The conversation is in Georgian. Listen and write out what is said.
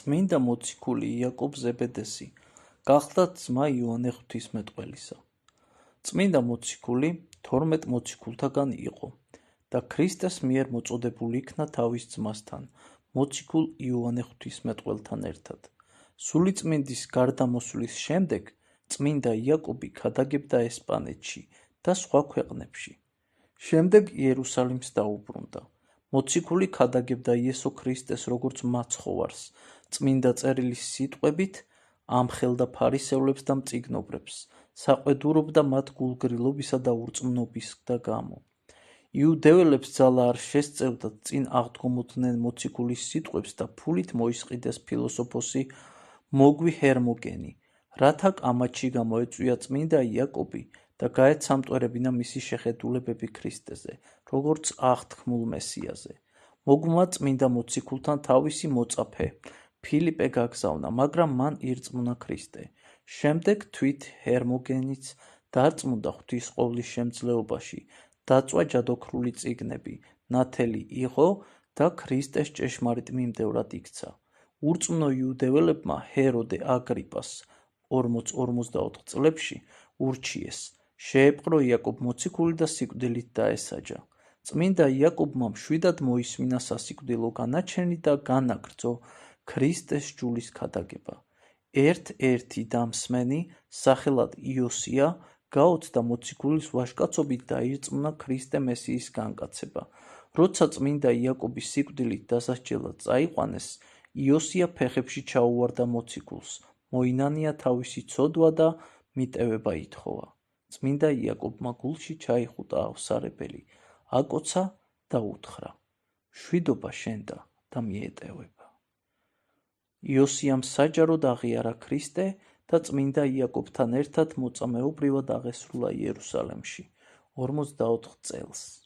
წმინდა მოციქული იაკობ ზებედესი გახლდათ ძმა იოანე ღვთისმეტყველისა. წმინდა მოციქული 12 მოციქულთაგან იყო და ქრისტეს მიერ მოწოდებული იქნა თავის ძმასთან, მოციქულ იოანე ღვთისმეტყველთან ერთად. სულიწმინდის გარდამოსვლის შემდეგ წმინდა იაკობი ქადაგებდა ესპანეთში და სხვა ქვეყნებში. შემდეგ იერუსალიმს დაუბრუნდა. მოციქული ქადაგებდა იესო ქრისტეს როგორც მაცხოვარს, წმინდა წერილის სიტყვებით ამხელდა ფარისევლებს და მწიგნობრებს, საყვედურობდა მათ გულგრილობისა და ურწმუნობისა გამო. იუდეველებს ძალა არ შესწევდათ წინ აღდგომოდნენ მოციქულის სიტყვებს და ფულით მოისყიდეს ფილოსოფოსი მოგვი ჰერმოგენი, რათა კამათში გამოეწვია წმინდა იაკობი და გაეცამტვერებინა მისი შეხედულებები ქრისტეზე, როგორც აღთქმულ მესიაზე. მოგვმა წმინდა მოციქულთან თავისი მოწაფე ფილიპე გაგზავნა, მაგრამ მან ირწმუნა ქრისტე. შემდეგ თვით ჰერმოგენიც დარწმუნდა ღვთისმყოფის შემძლეობაში, დაწვა ჯადოქრული წიგნები, ნათელი იღო და ქრისტეს ჭეშმარიტ მიმდევრად იქცა. ურწმუნო იუდეველებმა ჰეროდე აგრიპას 40-44 წლებში ურჩიეს, შეეპყრო იაკობ მოციქული და სიკვდილით დაესაჯა. წმინდა იაკობმა მშვიდად მოისმინა სასიკვდილო განაჩენი და განაგრძო ქრისტეს ჯულის ქადაგება. ერთ-ერთი დამსმენი, სახელად იოსია, გაოცდა მოციქულის ვაჟკაცობით დაირწმუნა ქრისტე მესიის განკაცება. როცა წმინდა იაკობის სიკვდილით დასასჯელად წაიყვანეს, იოსია ფეხებში ჩაუვარდა მოციქულს, მოინანია თავისი ცოდვა და მიტევება ითხოვა. წმინდა იაკობმა გულში ჩაიხუტა ავსარებელი, აკოცა და უთხრა: "მშვიდობა შენდა და მიეტევება". იოსიამ საჯაროდ აღიარა ქრისტე და წმინდა იაკობთან ერთად მოწამეობრივად აღესრულა იერუსალიმში 44 წელს.